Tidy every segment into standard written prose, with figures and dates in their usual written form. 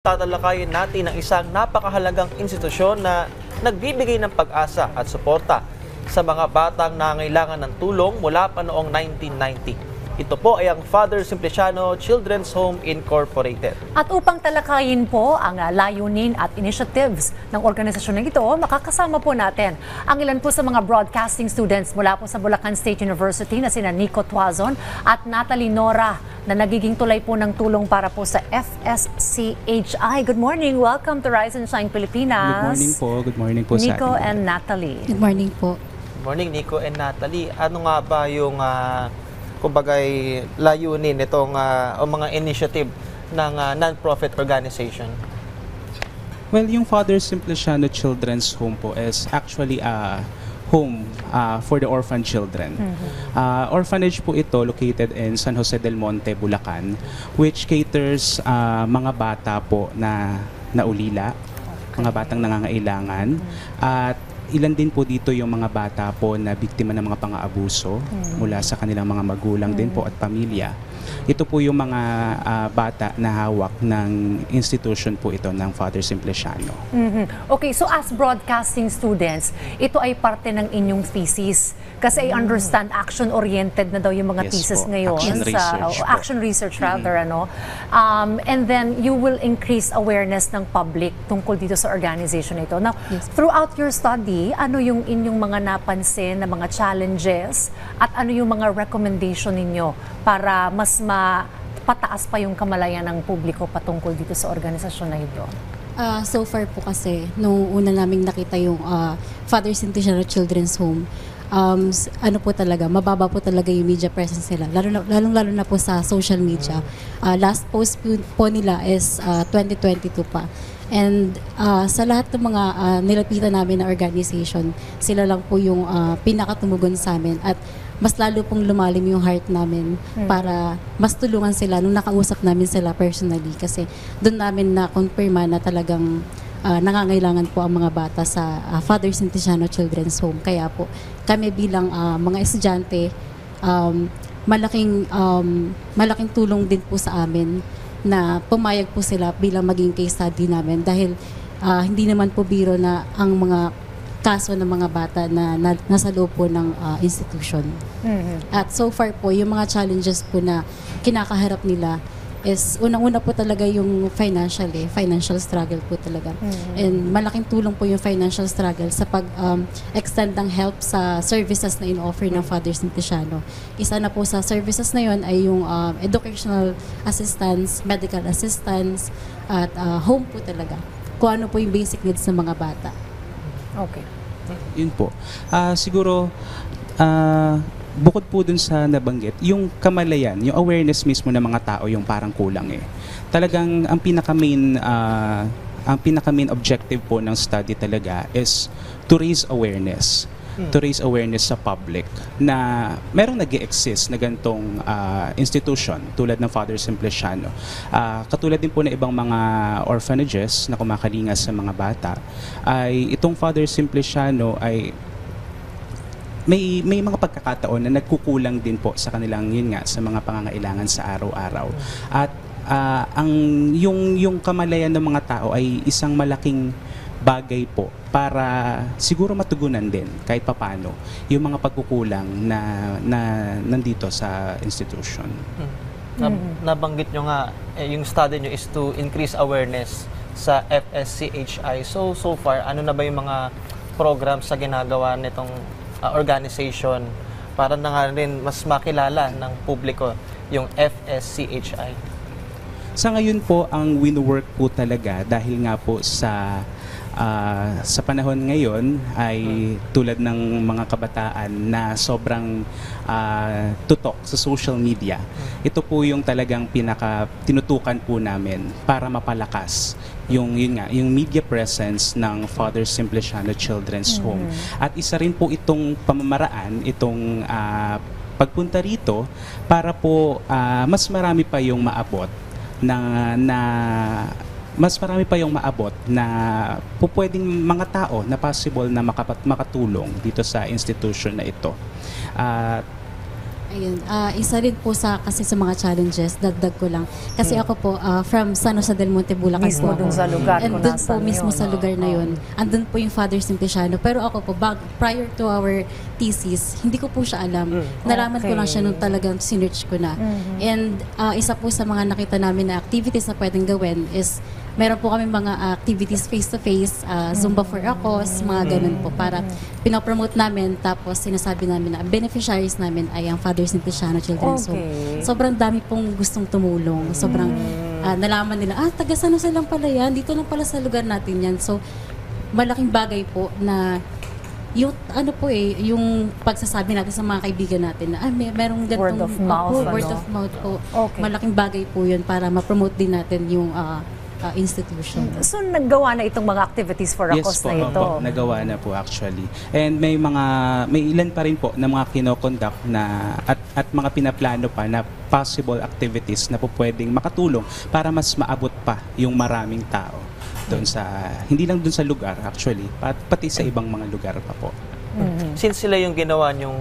Tatalakayin natin ang isang napakahalagang institusyon na nagbibigay ng pag-asa at suporta sa mga batang nangangailangan ng tulong mula pa noong 1990. Ito po ay ang Father Simpliciano Children's Home Incorporated. At upang talakayin po ang layunin at initiatives ng organisasyon na ito, makakasama po natin ang ilan po sa mga broadcasting students mula po sa Bulacan State University na sina Nico Tuazon at Natalie Nora na nagiging tulay po ng tulong para po sa FSCHI. Good morning. Welcome to Rise and Shine Pilipinas. Good morning po. Good morning po Nico sa atin. and Natalie. Good morning po. Good morning, Nico and Natalie. Ano nga ba yung kumbagay layunin itong o mga initiative ng non-profit organization? Well, yung Father Simpliciano Children's Home po is actually a home for the orphan children. Orphanage po ito located in San Jose del Monte, Bulacan, which caters mga bata po na naulila, mga batang nangangailangan, at ilan din po dito yung mga bata po na biktima ng mga pang-aabuso mula sa kanilang mga magulang din po at pamilya. Ito po yung mga bata na hawak ng institution po ito ng Father Simpliciano. Okay, so as broadcasting students, ito ay parte ng inyong thesis. Kasi I understand action-oriented na daw yung mga Yes thesis po. ngayon. Action research po. Action research rather, ano. And then you will increase awareness ng public tungkol dito sa organization na ito. Now, throughout your study, ano yung inyong mga napansin na mga challenges at ano yung mga recommendation ninyo para mas pataas pa yung kamalayan ng publiko patungkol dito sa organisasyon na ito? So far po kasi, nung una naming nakita yung Father Simpliciano Children's Home, ano po talaga, mababa po talaga yung media presence nila, lalo na po sa social media. Last post po nila is 2022 pa. And sa lahat ng mga nilapitan namin na organization, sila lang po yung pinakatumugon sa amin at mas lalo pong lumalim yung heart namin para mas tulungan sila nung nakausap namin sila personally kasi doon namin na-confirma na talagang nangangailangan po ang mga bata sa Father Simpliciano Children's Home. Kaya po kami bilang mga estudyante, malaking tulong din po sa amin na pumayag po sila bilang maging case study namin dahil hindi naman po biro na ang mga kaso ng mga bata na nasa loob po ng institution. At so far po, yung mga challenges po na kinakaharap nila is unang-una po talaga yung financial struggle po talaga. And malaking tulong po yung financial struggle sa pag-extend ng help sa services na in-offer ng Father Simpliciano. Isa na po sa services na yun ay yung educational assistance, medical assistance, at home po talaga. Kung ano po yung basic needs ng mga bata. Okay. Yun po. Siguro, bukod po dun sa nabanggit, yung kamalayan, yung awareness mismo ng mga tao yung parang kulang eh. Talagang ang pinaka-main objective po ng study talaga is to raise awareness. To raise awareness sa public na merong nag-e-exist na ganitong institution tulad ng Father Simpliciano. Katulad din po ng ibang mga orphanages na kumakalingas sa mga bata, ay itong Father Simpliciano ay may mga pagkakataon na nagkukulang din po sa kanilang yun nga sa mga pangangailangan sa araw-araw. At yung kamalayan ng mga tao ay isang malaking bagay po para siguro matugunan din kahit papano yung mga pagkukulang na nandito sa institution. Nabanggit nyo nga, yung study nyo is to increase awareness sa FSCHI. So far, ano na ba yung mga programs sa ginagawa nitong organization para na nga rin mas makilala ng publiko yung FSCHI? Sa ngayon po, ang wino-work po talaga dahil nga po sa panahon ngayon ay tulad ng mga kabataan na sobrang tutok sa social media. Ito po yung talagang tinutukan po namin para mapalakas yung media presence ng Father Simpliciano Children's Home. At isa rin po itong pamamaraan, itong pagpunta rito para po mas marami pa yung maabot na pwedeng mga tao na possible na makatulong dito sa institution na ito. Ayun, isa rin po kasi sa mga challenges, dagdag ko lang. Kasi ako po, from San Jose del Monte, Bulacan Mismo po ako. dun sa lugar And kung dun po nasaan mismo yun. sa lugar na yun, andun po yung Father Simpliciano. Pero ako po, prior to our thesis, hindi ko po siya alam. Nalaman ko lang siya nung talagang sinearch ko na. And isa po sa mga nakita namin na activities na pwedeng gawin is meron po kami mga activities face-to-face, Zumba for a Cause, mga ganun po, para pinopromote namin, tapos sinasabi namin na beneficiaries namin ay ang Father Simpliciano Children's Home. Okay. Sobrang dami pong gustong tumulong. Sobrang nalaman nila, taga San Jose lang pala yan, dito lang pala sa lugar natin yan. So, malaking bagay po na yung yung pagsasabi natin sa mga kaibigan natin na merong Word ganitong of mouth, word ano? of mouth po. Okay. Malaking bagay po yun para ma-promote din natin yung institution. So, naggawa na itong mga activities for a Yes cause po, na ito. opo, nagawa na po actually. And may ilan pa rin po na mga kinoconduct na at mga pinaplano pa na possible activities na po pwedeng makatulong para mas maabot pa yung maraming tao doon sa hindi lang doon sa lugar actually, pati sa ibang mga lugar pa po. Since sila yung ginawa yung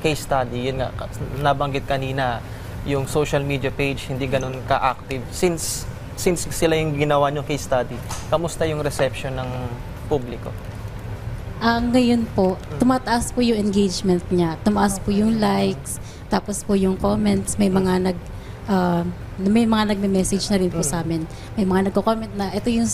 case study, yun nga, nabanggit kanina, yung social media page hindi ganun ka-active. Since sila yung ginawa yung case study, kamusta yung reception ng publiko? Ngayon po, tumataas po yung engagement niya. Tumaas po yung likes, tapos po yung comments. May mga nagme-message na rin po sa amin. May mga nagko-comment na ito yung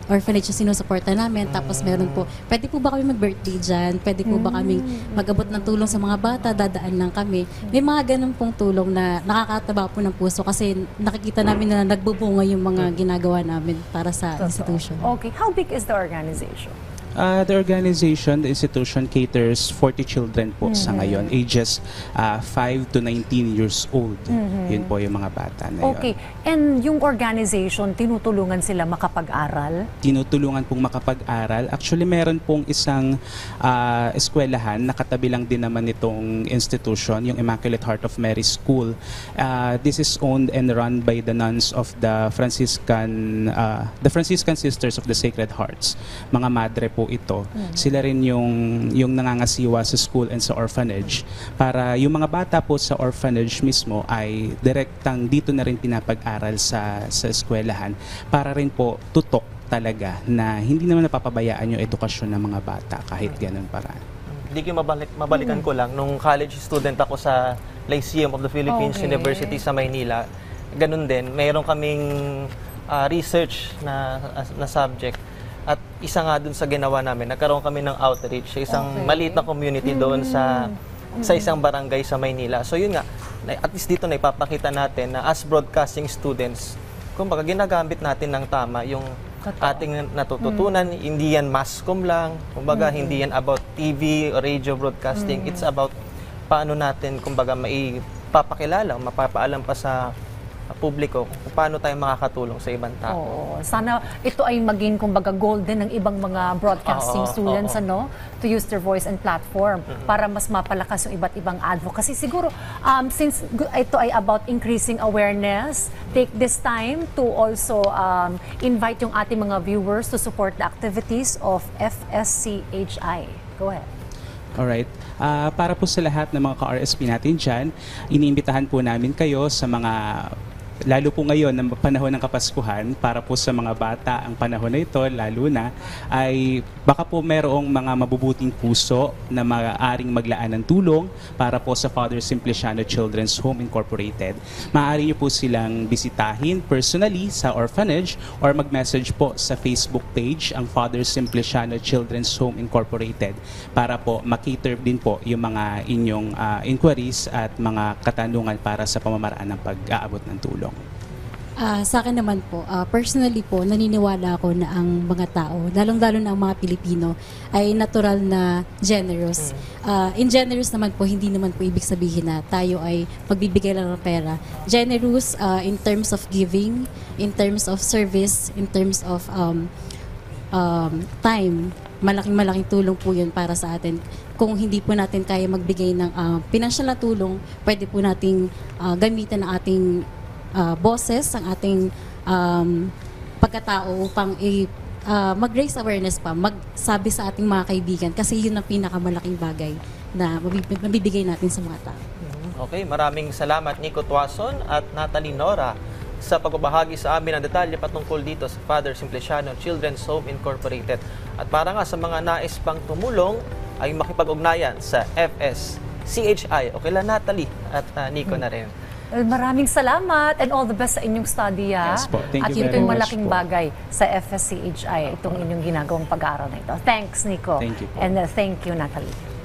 orphanage na sinusuporta namin. Tapos meron po, pwede po ba kami mag-birthday dyan? Pwede po ba kami mag-abot ng tulong sa mga bata? Dadaan lang kami. May mga ganun pong tulong na nakakataba po ng puso kasi nakikita namin na nagbubunga yung mga ginagawa namin para sa institution. Okay. How big is the organization? The organization, the institution caters 40 children po sa ngayon, ages 5 to 19 years old. Yun po yung mga bata na yun. Okay. And yung organization, tinutulungan sila makapag-aral? Tinutulungan pong makapag-aral. Actually, meron pong isang eskwelahan, nakatabi lang din naman itong institution, yung Immaculate Heart of Mary School. This is owned and run by the nuns of the Franciscan Sisters of the Sacred Hearts. Mga madre po ito. Sila rin yung nangangasiwa sa school and sa orphanage para yung mga bata po sa orphanage mismo ay direktang dito na rin pinapag-aral sa eskwelahan para rin po tutok talaga na hindi naman napapabayaan yung edukasyon ng mga bata kahit ganun paraan. Hindi ko mabalikan ko lang, nung college student ako sa Lyceum of the Philippines Okay. University sa Maynila, ganun din, mayroon kaming research na subject. At isa nga dun sa ginawa namin, nagkaroon kami ng outreach sa isang maliit na community doon sa isang barangay sa Maynila. So yun nga, at least dito na ipapakita natin na as broadcasting students, kumbaga ginagamit natin ng tama yung ating natututunan. Hindi yan mass comm lang, kumbaga hindi yan about TV or radio broadcasting. It's about paano natin kumbaga maipapakilala, mapapaalam pa sa publiko kung paano tayo makakatulong sa ibang tao. Oo. Sana ito ay maging kumbaga golden ng ibang mga broadcasting students to use their voice and platform para mas mapalakas yung iba't ibang advocacy. Siguro since ito ay about increasing awareness, take this time to also invite yung ating mga viewers to support the activities of FSCHI. Go ahead. Alright. Para po sa lahat ng mga ka-RSP natin dyan, iniimbitahan po namin kayo sa mga lalo po ngayon ng panahon ng Kapaskuhan, para po sa mga bata ang panahon na ito, lalo na, ay baka po merong mga mabubuting puso na maaaring maglaan ng tulong para po sa Father Simpliciano Children's Home Incorporated. Maaari niyo po silang bisitahin personally sa orphanage or mag-message po sa Facebook page ang Father Simpliciano Children's Home Incorporated para po makater din po yung mga inyong inquiries at mga katanungan para sa pamamaraan ng pag-aabot ng tulong. Sa akin naman po, personally po, naniniwala ako na ang mga tao, lalong-lalo na ang mga Pilipino, ay natural na generous. In generous naman po, hindi naman po ibig sabihin na tayo ay magbibigay lang ng pera. Generous in terms of giving, in terms of service, in terms of time. Malaking tulong po yun para sa atin. Kung hindi po natin kaya magbigay ng financial na tulong, pwede po nating gamitin ang ating boses, ang ating pagkatao upang mag-raise awareness pa, magsabi sa ating mga kaibigan kasi yun ang pinakamalaking bagay na mabibigay natin sa mga tao. Okay, maraming salamat Nico Tuason at Natalie Nora sa pagbabahagi sa amin ng detalye patungkol dito sa Father Simpliciano Children's Home Incorporated. At para nga sa mga nais pang tumulong ay makipag-ugnayan sa FSCHI. Okay lang Natalie at Nico na rin. Maraming salamat and all the best sa inyong study. Yes po. Thank At you ito'y very much malaking po. bagay sa FSCHI, itong inyong ginagawang pag-aaral na ito. Thanks, Nico. Thank you po. And thank you, Natalie.